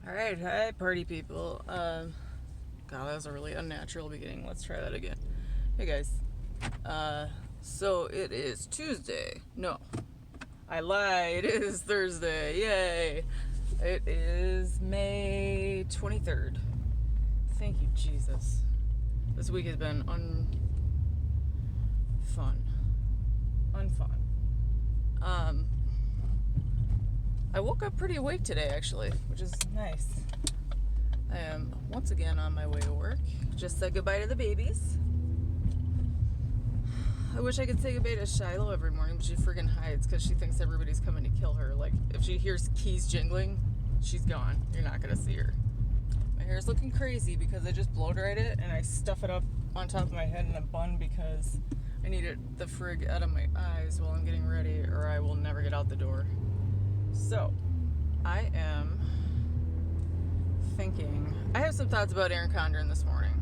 Alright, hi party people. God, that was a really unnatural beginning. Let's try that again. Hey guys. So it is Tuesday. No. I lied. It is Thursday. Yay. It is May 23rd. Thank you, Jesus. This week has been unfun. I woke up pretty awake today, actually, which is nice. I am once again on my way to work. Just said goodbye to the babies. I wish I could say goodbye to Shiloh every morning, but she friggin' hides because she thinks everybody's coming to kill her. Like, if she hears keys jingling, she's gone. You're not gonna see her. My hair's looking crazy because I just blow dried it and I stuff it up on top of my head in a bun because I need it the frig out of my eyes while I'm getting ready, or I will never get out the door. So, I am thinking, I have some thoughts about Erin Condren this morning.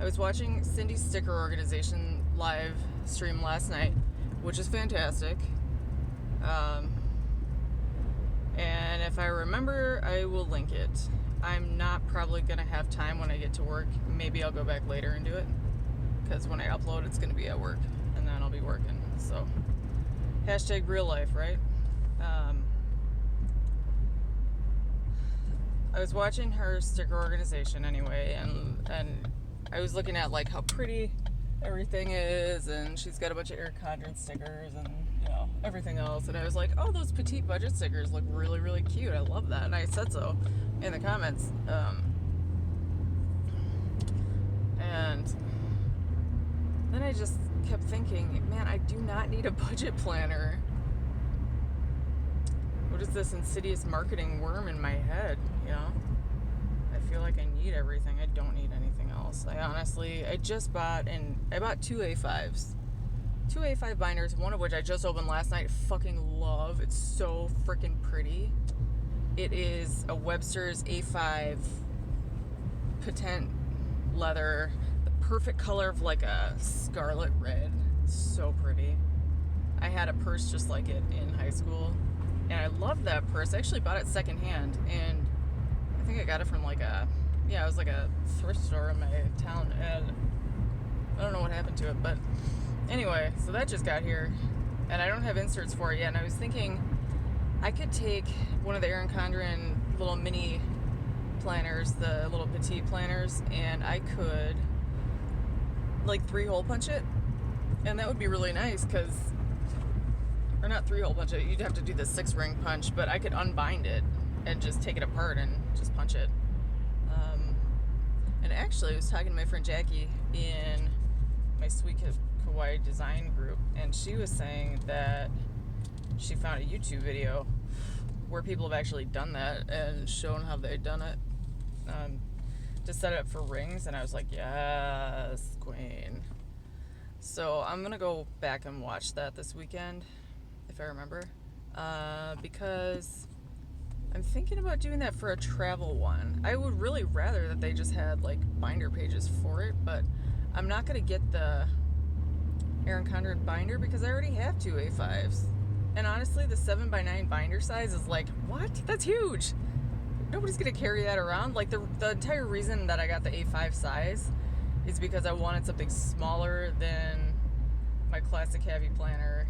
I was watching Cindy's Sticker Organization live stream last night, which is fantastic. And if I remember, I will link it. I'm not probably going to have time when I get to work. Maybe I'll go back later and do it, because when I upload, it's going to be at work, and then I'll be working. So, hashtag real life, right? I was watching her sticker organization anyway, and I was looking at like how pretty everything is, and she's got a bunch of Erin Condren stickers and, you know, everything else, and I was like, oh, those petite budget stickers look really, really cute. I love that, and I said so in the comments. And then I just kept thinking, man, I do not need a budget planner. What is this insidious marketing worm in my head, you know? I feel like I need everything. I don't need anything else. I just bought two A5s. Two A5 binders, one of which I just opened last night. Fucking love. It's so freaking pretty. It is a Webster's A5 patent leather. The perfect color of like a scarlet red. So pretty. I had a purse just like it in high school. And I love that purse. I actually bought it secondhand, and I think I got it from it was like a thrift store in my town, and I don't know what happened to it, but anyway, so that just got here, and I don't have inserts for it yet, and I was thinking I could take one of the Erin Condren little mini planners, the little petite planners, and I could like 3-hole punch it, and that would be really nice, because or not 3-hole punch it, you'd have to do the 6-ring punch, but I could unbind it and just take it apart and just punch it. And actually, I was talking to my friend Jackie in my Sweet Kawaii design group, and she was saying that she found a YouTube video where people have actually done that and shown how they've done it to set it up for rings, and I was like, yes, queen. So I'm going to go back and watch that this weekend, if I remember, because I'm thinking about doing that for a travel one. I would really rather that they just had like binder pages for it, but I'm not going to get the Erin Condren binder because I already have two A5s. And honestly, the 7x9 binder size is like, what? That's huge. Nobody's going to carry that around. Like the entire reason that I got the A5 size is because I wanted something smaller than my classic heavy planner.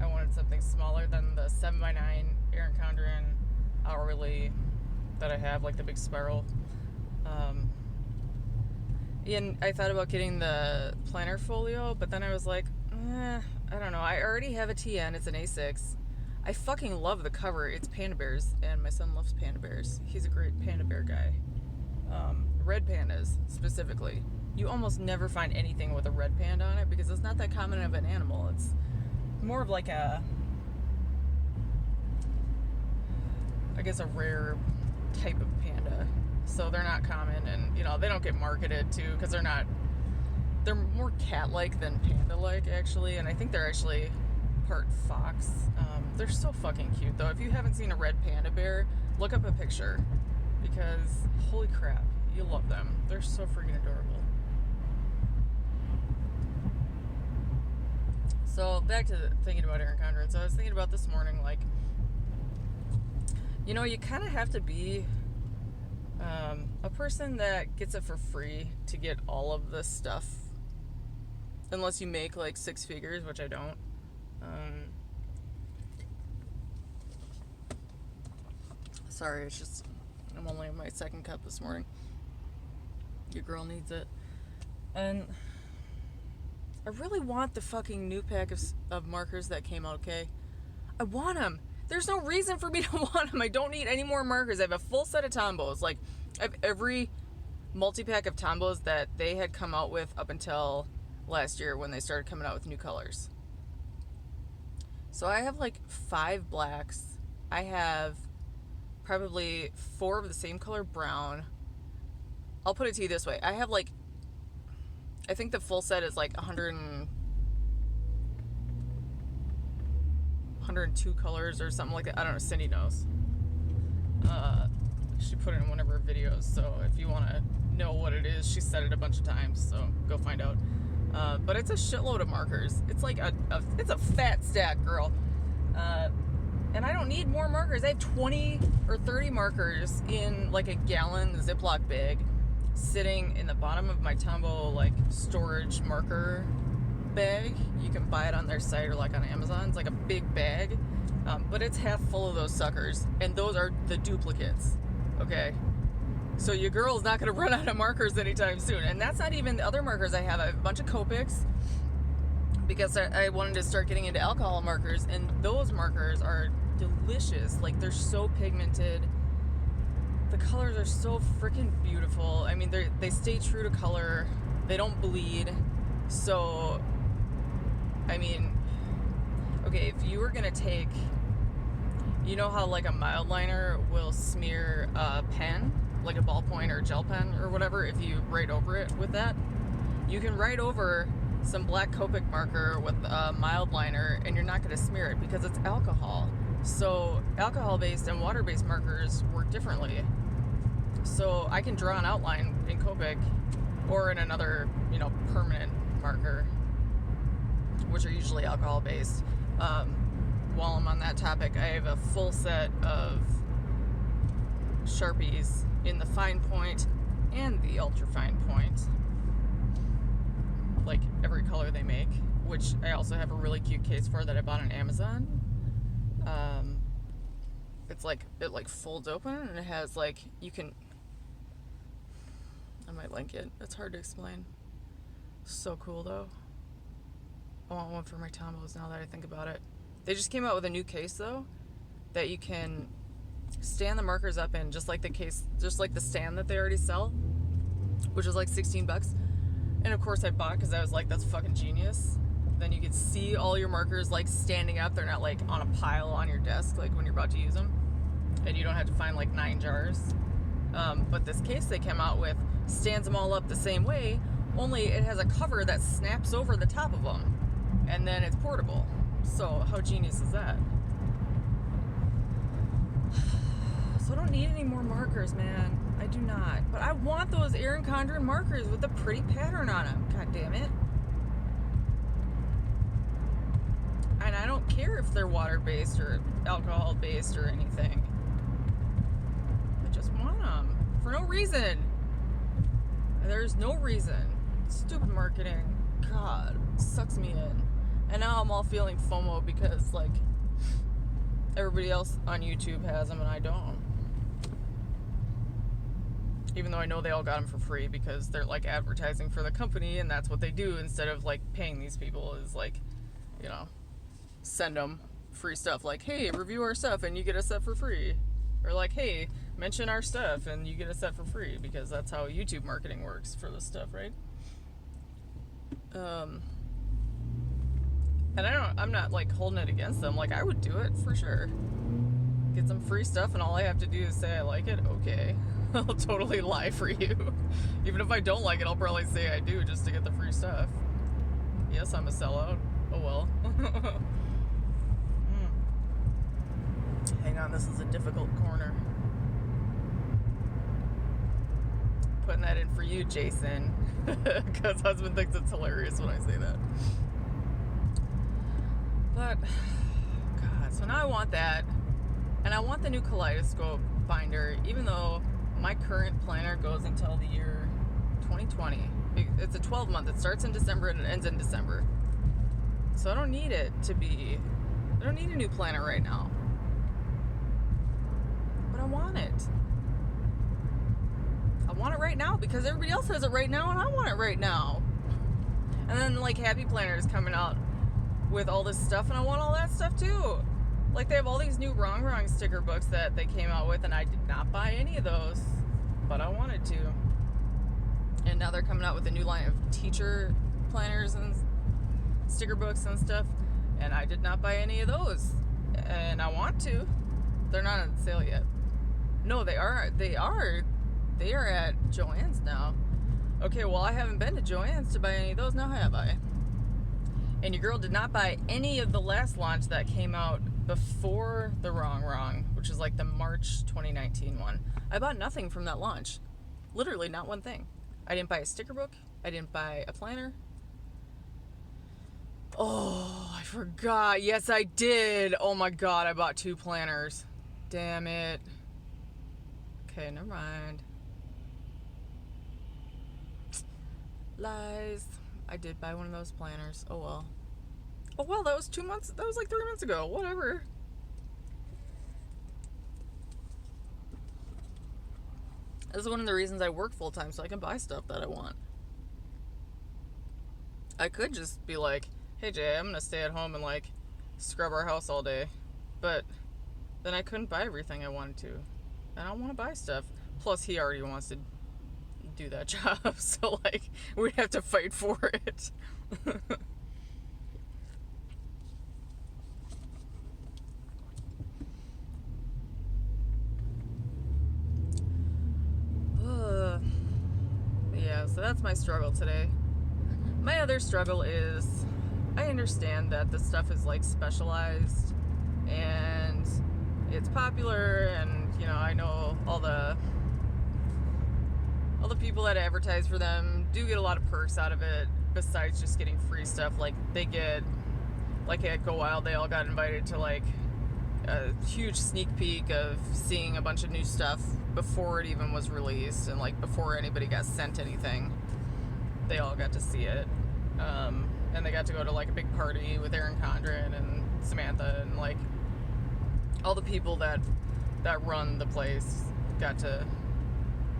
I wanted something smaller than the 7x9 Erin Condren hourly that I have, like the big spiral. And I thought about getting the planner folio, but then I was like, I don't know. I already have a TN. It's an A6. I fucking love the cover. It's panda bears, and my son loves panda bears. He's a great panda bear guy. Red pandas, specifically. You almost never find anything with a red panda on it because it's not that common of an animal. It's more of like a rare type of panda. So they're not common, and, you know, they don't get marketed to because they're more cat-like than panda-like, actually, and I think they're actually part fox. They're so fucking cute, though. If you haven't seen a red panda bear, look up a picture, because holy crap, you'll love them. They're so freaking adorable. So back to thinking about Erin Condren. So I was thinking about this morning, like, you know, you kind of have to be A person that gets it for free to get all of this stuff, unless you make like 6 figures, which I don't. Sorry, it's just I'm only on my 2nd cup this morning. Your girl needs it. And I really want the fucking new pack of markers that came out, okay? I want them. There's no reason for me to want them. I don't need any more markers. I have a full set of Tombos. Like, I have every multi-pack of Tombos that they had come out with up until last year when they started coming out with new colors. So I have like 5 blacks. I have probably 4 of the same color brown. I'll put it to you this way. I have like, I think the full set is like 102 colors or something like that. I don't know. Cindy knows. She put it in one of her videos. So if you want to know what it is, she said it a bunch of times. So go find out. But it's a shitload of markers. It's like it's a fat stack, girl. And I don't need more markers. I have 20 or 30 markers in like a gallon Ziploc bag sitting in the bottom of my Tombow like storage marker bag. You can buy it on their site or like on Amazon. It's like a big bag, but it's half full of those suckers, and those are the duplicates. Okay, so your girl's not going to run out of markers anytime soon. And that's not even the other markers I have. I have a bunch of Copics because I wanted to start getting into alcohol markers, and those markers are delicious. Like, they're so pigmented. The colors are so freaking beautiful. I mean, they stay true to color. They don't bleed. So, I mean, okay, if you were going to take, you know how like a mild liner will smear a pen, like a ballpoint or gel pen or whatever, if you write over it with that? You can write over some black Copic marker with a mild liner and you're not going to smear it because it's alcohol. So alcohol-based and water-based markers work differently. So I can draw an outline in Copic or in another, permanent marker, which are usually alcohol-based. While I'm on that topic, I have a full set of Sharpies in the fine point and the ultra fine point, like every color they make, which I also have a really cute case for that I bought on Amazon. It's like, it like folds open and it has like, I might link it. It's hard to explain. So cool though. I want one for my Tombos now that I think about it. They just came out with a new case though that you can stand the markers up in, just like the case, just like the stand that they already sell, which is like $16. And of course I bought because I was like, that's fucking genius. Then you can see all your markers like standing up. They're not like on a pile on your desk like when you're about to use them, and you don't have to find like 9 jars. But this case they came out with stands them all up the same way, only it has a cover that snaps over the top of them, and then it's portable. So how genius is that? So I don't need any more markers, man. I do not. But I want those Erin Condren markers with the pretty pattern on them. God damn it. And I don't care if they're water-based or alcohol-based or anything. I just want them. For no reason. There's no reason. Stupid marketing. God, sucks me in. And now I'm all feeling FOMO because, like, everybody else on YouTube has them and I don't. Even though I know they all got them for free because they're, like, advertising for the company and that's what they do instead of, like, paying these people is, like, send them free stuff. Like, hey, review our stuff and you get a set for free. Or, like, hey, mention our stuff and you get a set for free because that's how YouTube marketing works for this stuff, right? And I'm not like holding it against them. Like, I would do it for sure. Get some free stuff and all I have to do is say I like it. Okay. I'll totally lie for you. Even if I don't like it, I'll probably say I do just to get the free stuff. Yes, I'm a sellout. Oh well. Hang on, this is a difficult corner. Putting that in for you, Jason. Because husband thinks it's hilarious when I say that. But, God, so now I want that. And I want the new kaleidoscope binder, even though my current planner goes until the year 2020. It's a 12-month. It starts in December and it ends in December. So I don't need it to be... I don't need a new planner right now. But I want it. I want it right now because everybody else has it right now and I want it right now. And then, like, Happy Planner is coming out with all this stuff and I want all that stuff too. Like, they have all these new Wrong sticker books that they came out with and I did not buy any of those. But I wanted to. And now they're coming out with a new line of teacher planners and sticker books and stuff. And I did not buy any of those. And I want to. They're not on sale yet. No, they are. They are at Joann's now. Okay, well, I haven't been to Joann's to buy any of those. Now have I? And your girl did not buy any of the last launch that came out before the Wrong, which is like the March 2019 one. I bought nothing from that launch. Literally not one thing. I didn't buy a sticker book. I didn't buy a planner. Oh, I forgot. Yes, I did. Oh my God, I bought 2 planners. Damn it. Okay, never mind. Lies. I did buy one of those planners. Oh well. Oh well, that was 2 months. That was like 3 months ago. Whatever. This is one of the reasons I work full time, so I can buy stuff that I want. I could just be like, hey Jay, I'm gonna stay at home and like scrub our house all day. But then I couldn't buy everything I wanted to. And I want to buy stuff. Plus he already wants to do that job, so like we'd have to fight for it. Yeah, so that's my struggle today. My other struggle is I understand that the stuff is like specialized and it's popular, and you know, I know all the people that advertise for them do get a lot of perks out of it besides just getting free stuff. Like they get, like at Go Wild, they all got invited to like a huge sneak peek of seeing a bunch of new stuff before it even was released, and like before anybody got sent anything, they all got to see it. And they got to go to like a big party with Erin, Condren, and Samantha, and like all the people that run the place got to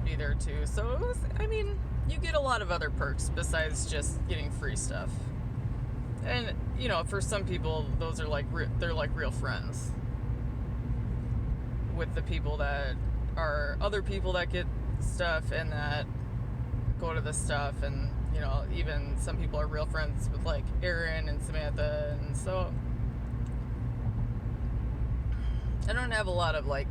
be there too. So it was, I mean, you get a lot of other perks besides just getting free stuff. And you know, for some people, those are like they're like real friends with the people that are other people that get stuff and that go to the stuff. And you know, even some people are real friends with like Erin and Samantha, and so I don't have a lot of like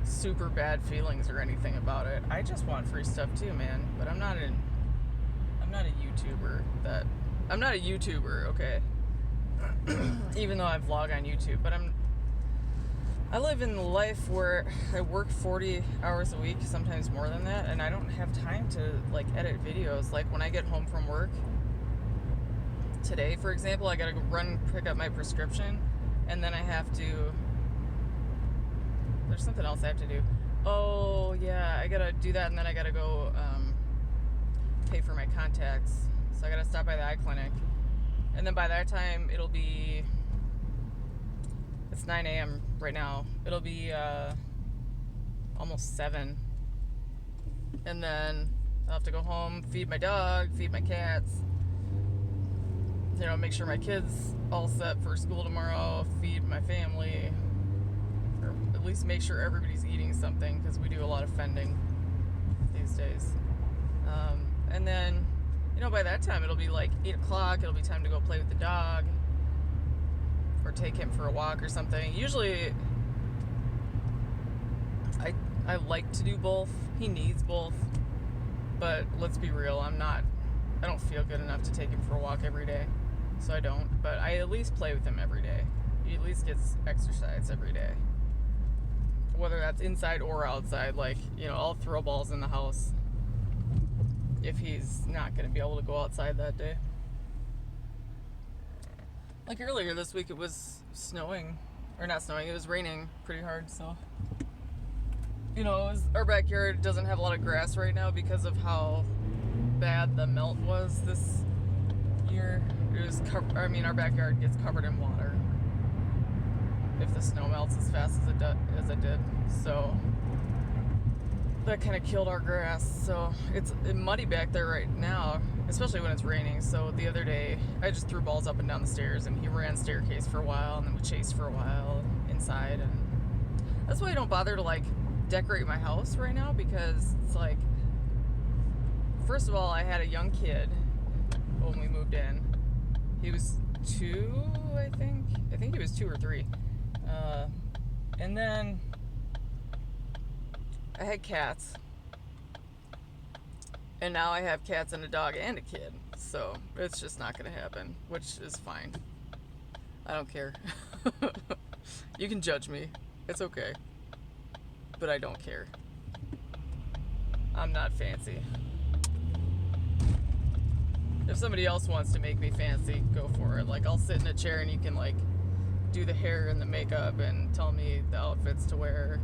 super bad feelings or anything about it. I just want free stuff too, man. But I'm not a YouTuber, okay? Even though I vlog on YouTube, but I live in life where I work 40 hours a week, sometimes more than that, and I don't have time to like edit videos. Like when I get home from work today, for example, I gotta go run pick up my prescription, and then I have to, there's something else I have to do. Oh yeah, I gotta do that, and then I gotta go pay for my contacts. So I gotta stop by the eye clinic, and then by that time it's 9 a.m. right now. It'll be almost 7, and then I'll have to go home, feed my dog, feed my cats, you know, make sure my kids all set for school tomorrow, feed my family, or at least make sure everybody's eating something, because we do a lot of fending these days. And then, you know, by that time it'll be like 8 o'clock. It'll be time to go play with the dog or take him for a walk or something. Usually I like to do both. He needs both, but let's be real, I don't feel good enough to take him for a walk every day, so I don't. But I at least play with him every day. He at least gets exercise every day, whether that's inside or outside. Like, you know, I'll throw balls in the house if he's not going to be able to go outside that day. Like earlier this week, it was snowing, or not snowing, it was raining pretty hard, so you know, our backyard doesn't have a lot of grass right now because of how bad the melt was this year. It was our backyard gets covered in water if the snow melts as fast as it did. So that kind of killed our grass. So it's muddy back there right now, especially when it's raining. So the other day, I just threw balls up and down the stairs, and he ran staircase for a while, and then we chased for a while inside. And that's why I don't bother to like decorate my house right now, because it's like, first of all, I had a young kid when we moved in. He was 2, I think. I think he was 2 or 3. And then I had cats. And now I have cats and a dog and a kid. So it's just not going to happen, which is fine. I don't care. You can judge me. It's okay. But I don't care. I'm not fancy. If somebody else wants to make me fancy, go for it. Like, I'll sit in a chair and you can, like, do the hair and the makeup and tell me the outfits to wear.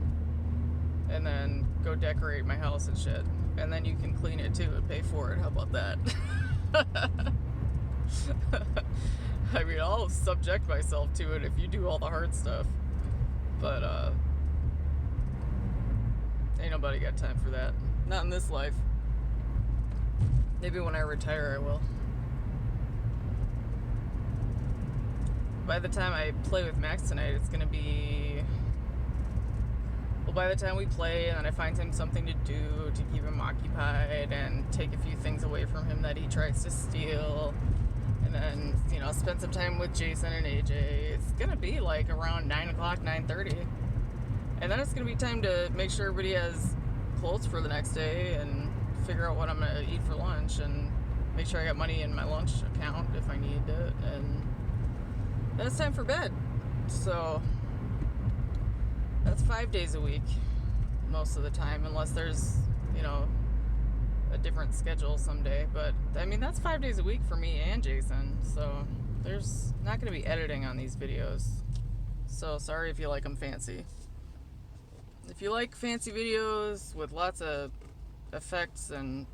And then go decorate my house and shit. And then you can clean it too and pay for it. How about that? I mean, I'll subject myself to it if you do all the hard stuff. But, ain't nobody got time for that. Not in this life. Maybe when I retire, I will. By the time I play with Max tonight, it's gonna be... Well, by the time we play and then I find him something to do to keep him occupied and take a few things away from him that he tries to steal, and then, you know, spend some time with Jason and AJ, it's gonna be like around 9 o'clock, 9:30. And then it's gonna be time to make sure everybody has clothes for the next day and figure out what I'm gonna eat for lunch and make sure I got money in my lunch account if I need it, and then it's time for bed. So that's 5 days a week most of the time, unless there's, you know, a different schedule someday. But I mean, that's 5 days a week for me and Jason, so there's not going to be editing on these videos. So sorry if you like them fancy. If you like fancy videos with lots of effects and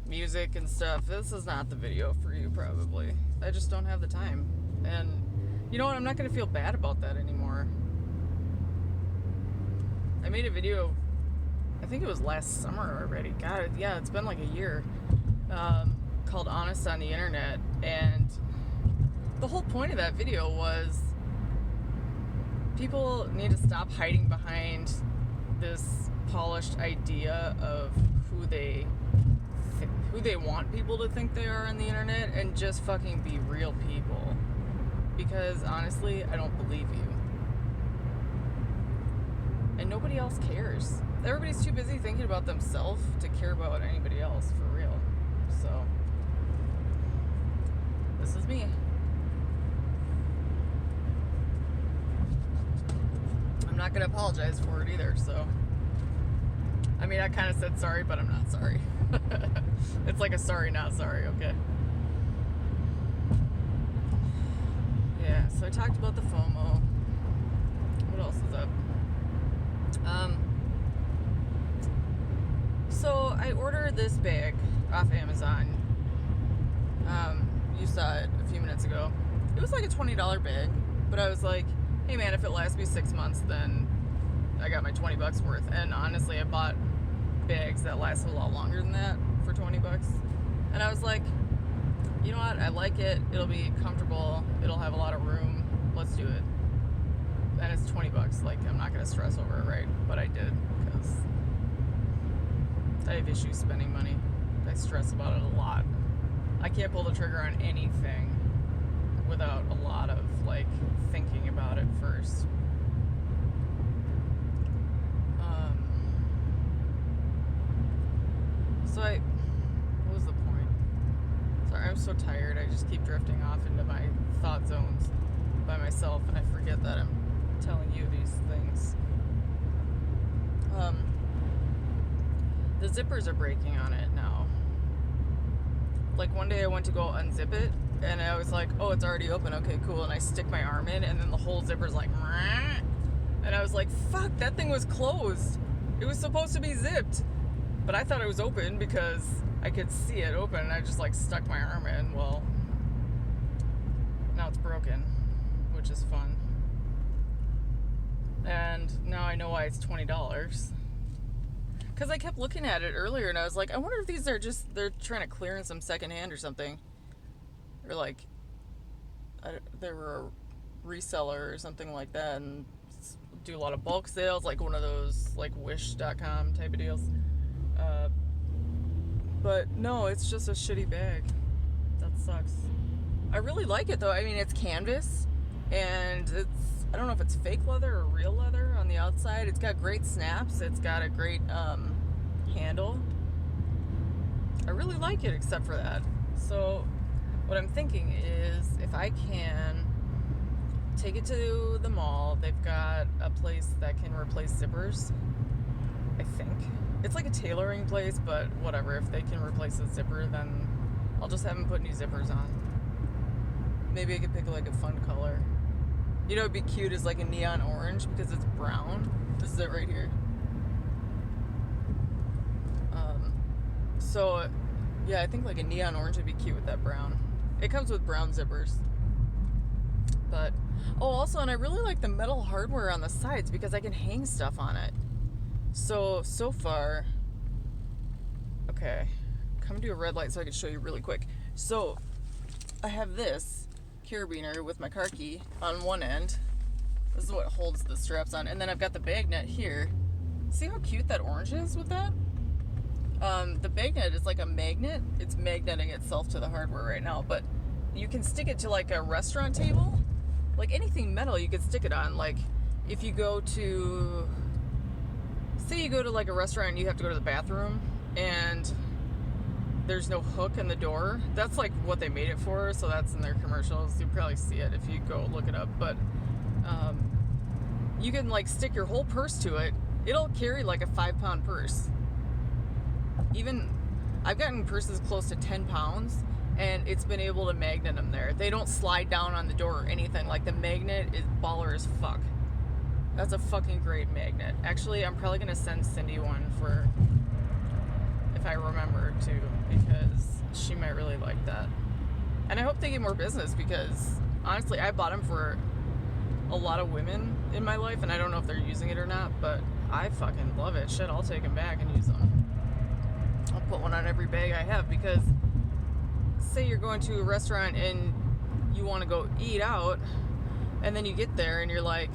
music and stuff, this is not the video for you probably. I just don't have the time. And you know what, I'm not going to feel bad about that anymore. I made a video, I think it was last summer already. God, yeah, it's been like a year. Called Honest on the Internet. And the whole point of that video was people need to stop hiding behind this polished idea of who they want people to think they are on the internet, and just fucking be real people. Because honestly, I don't believe you. And nobody else cares. Everybody's too busy thinking about themselves to care about anybody else, for real. So, this is me. I'm not going to apologize for it either, so. I mean, I kind of said sorry, but I'm not sorry. It's like a sorry, not sorry, okay? Yeah, so I talked about the FOMO. What else is up? So I ordered this bag off Amazon. You saw it a few minutes ago. It was like a $20 bag, but I was like, hey man, if it lasts me 6 months, then I got my $20 worth. And honestly, I bought bags that lasted a lot longer than that for $20. And I was like, you know what, I like it, it'll be comfortable, it'll have a lot of room, let's do it. And it's $20, like, I'm not gonna stress over it, right? But I did, because I have issues spending money. I stress about it a lot. I can't pull the trigger on anything without a lot of, like, thinking about it first. So what was the point? Sorry, I'm so tired. I just keep drifting off into my thought zones by myself, and I forget that I'm telling you these things. The zippers are breaking on it now. Like, one day I went to go unzip it, and I was like, oh, it's already open, okay, cool, and I stick my arm in, and then the whole zipper's like, and I was was like, fuck, that thing was closed. It was supposed to be zipped. But I thought it was open because I could see it open, and I just like stuck my arm in. Well, now it's broken, which is fun. And now I know why it's $20. Because I kept looking at it earlier, and I was like, I wonder if these are just, they're trying to clearance them secondhand or something. Or like, they were a reseller or something like that, and do a lot of bulk sales, like one of those like wish.com type of deals. But no, it's just a shitty bag. That sucks. I really like it though. I mean, it's canvas, and it's, I don't know if it's fake leather or real leather on the outside. It's got great snaps. It's got a great handle. I really like it except for that. So what I'm thinking is if I can take it to the mall, they've got a place that can replace zippers, I think. It's like a tailoring place, but whatever. If they can replace the zipper, then I'll just have them put new zippers on. Maybe I could pick like a fun color. You know, it'd be cute is like a neon orange because it's brown. This is it right here. So yeah, I think like a neon orange would be cute with that brown. It comes with brown zippers. But also, and I really like the metal hardware on the sides because I can hang stuff on it. So far, okay, come to a red light so I can show you really quick. So I have this carabiner with my car key on one end. This is what holds the straps on. And then I've got the bag net here. See how cute that orange is with that? The bag net is like a magnet. It's magneting itself to the hardware right now, but you can stick it to like a restaurant table. Like anything metal you could stick it on. Like if you go to, say you go to like a restaurant and you have to go to the bathroom and there's no hook in the door. That's like what they made it for, so that's in their commercials. You'll probably see it if you go look it up. But you can like stick your whole purse to it. It'll carry like a 5-pound purse. Even I've gotten purses close to 10 pounds and it's been able to magnet them there. They don't slide down on the door or anything. Like the magnet is baller as fuck. That's a fucking great magnet. Actually, I'm probably gonna send Cindy one for, if I remember to, because she might really like that. And I hope they get more business because honestly, I bought them for a lot of women in my life, and I don't know if they're using it or not, but I fucking love it. Shit, I'll take them back and use them. I'll put one on every bag I have because say you're going to a restaurant and you want to go eat out, and then you get there and you're like,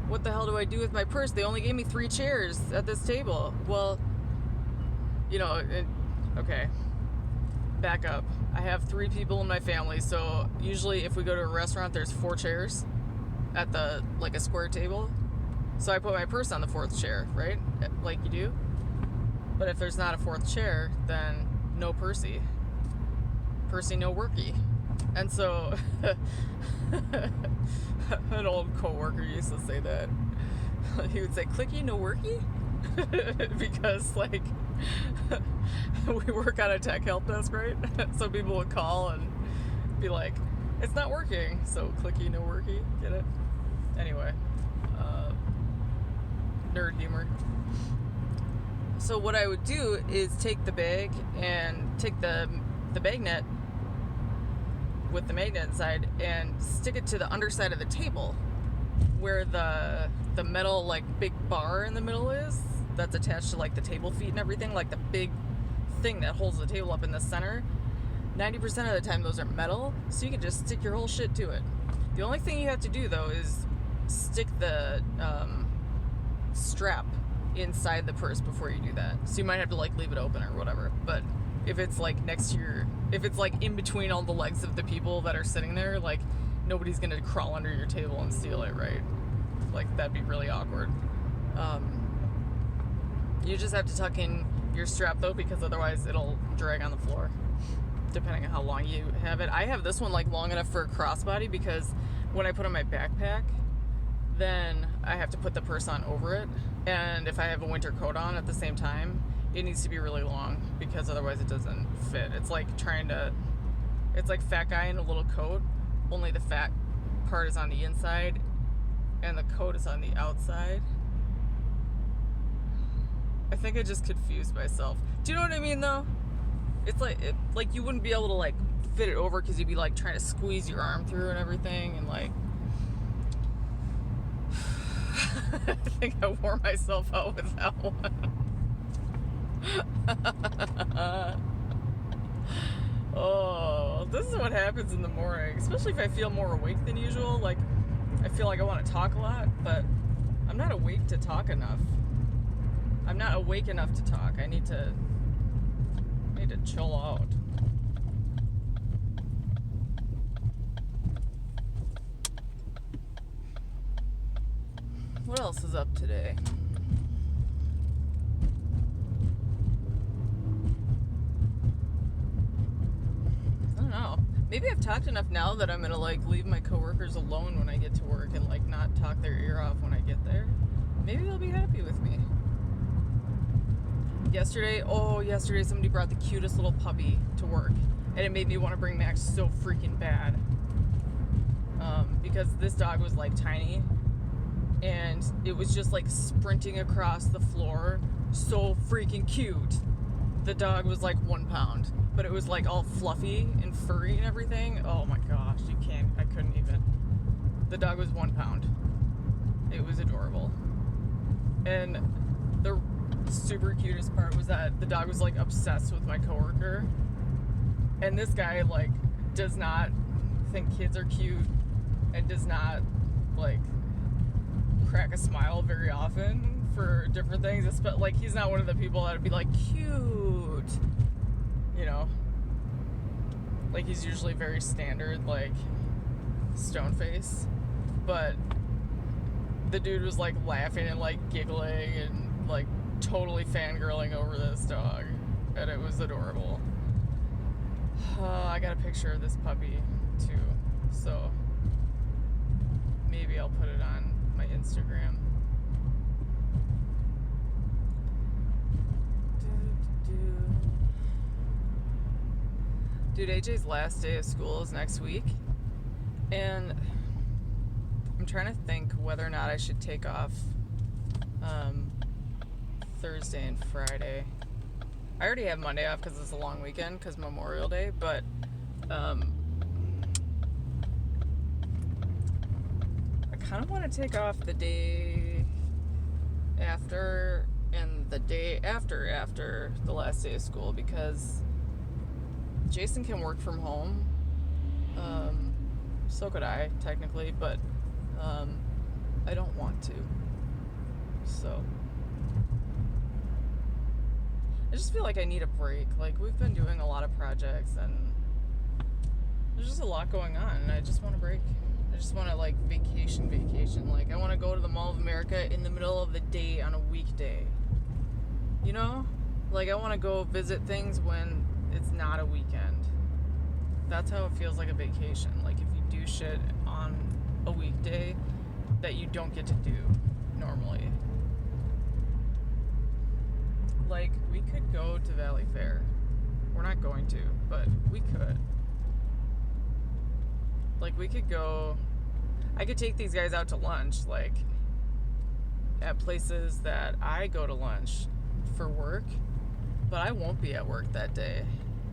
what the hell do I do with my purse? They only gave me 3 chairs at this table. Well, you know, okay, back up. I have 3 people in my family, so usually if we go to a restaurant, there's 4 chairs at the, like a square table. So I put my purse on the 4th chair, right? Like you do. But if there's not a 4th chair, then no Percy. Percy, no worky. And so an old coworker used to say that. He would say, clicky, no worky? Because like we work on a tech help desk, right? So people would call and be like, it's not working. So clicky, no worky. Get it? Anyway, nerd humor. So what I would do is take the bag and take the bag net with the magnet inside and stick it to the underside of the table where the metal like big bar in the middle is that's attached to like the table feet and everything, like the big thing that holds the table up in the center. 90% of the time those are metal, so you can just stick your whole shit to it. The only thing you have to do though is stick the strap inside the purse before you do that. So you might have to like leave it open or whatever. But if it's like next to your, if it's like in between all the legs of the people that are sitting there, like nobody's gonna crawl under your table and steal it, right? Like that'd be really awkward. You just have to tuck in your strap though, because otherwise it'll drag on the floor, depending on how long you have it. I have this one like long enough for a crossbody because when I put on my backpack, then I have to put the purse on over it. And if I have a winter coat on at the same time, it needs to be really long because otherwise it doesn't fit. It's like it's like fat guy in a little coat, only the fat part is on the inside and the coat is on the outside. I think I just confused myself. Do you know what I mean, though? It's like you wouldn't be able to like fit it over because you'd be like trying to squeeze your arm through and everything, and like I think I wore myself out with that one. Oh, this is what happens in the morning, especially if I feel more awake than usual. Like, I feel like I want to talk a lot, but I'm not awake to talk enough. I'm not awake enough to talk. I need to chill out. What else is up today? I don't know. Maybe I've talked enough now that I'm gonna like leave my coworkers alone when I get to work and like not talk their ear off when I get there. Maybe they'll be happy with me. Yesterday somebody brought the cutest little puppy to work, and it made me want to bring Max so freaking bad. Because this dog was like tiny, and it was just like sprinting across the floor, so freaking cute. The dog was like 1 pound, but it was like all fluffy and furry and everything. Oh my gosh, I couldn't even. The dog was 1 pound. It was adorable. And the super cutest part was that the dog was like obsessed with my coworker, and this guy like does not think kids are cute and does not like crack a smile very often for different things. But like, he's not one of the people that would be like cute, you know, like he's usually very standard, like stone face. But the dude was like laughing and like giggling and like totally fangirling over this dog, and it was adorable. I got a picture of this puppy too, so maybe I'll put it on my Instagram. Dude, AJ's last day of school is next week, and I'm trying to think whether or not I should take off Thursday and Friday. I already have Monday off because it's a long weekend because Memorial Day, but I kind of want to take off the day after and the day after the last day of school, because Jason can work from home. So could I, technically, but I don't want to. So I just feel like I need a break. Like, we've been doing a lot of projects and there's just a lot going on, and I just want a break. I just want to like vacation. Like, I want to go to the Mall of America in the middle of the day on a weekday. You know? Like, I want to go visit things when it's not a weekend. That's how it feels like a vacation. Like, if you do shit on a weekday that you don't get to do normally. Like, we could go to Valley Fair. We're not going to, but we could. Like, we could go. I could take these guys out to lunch, like, at places that I go to lunch for work, but I won't be at work that day.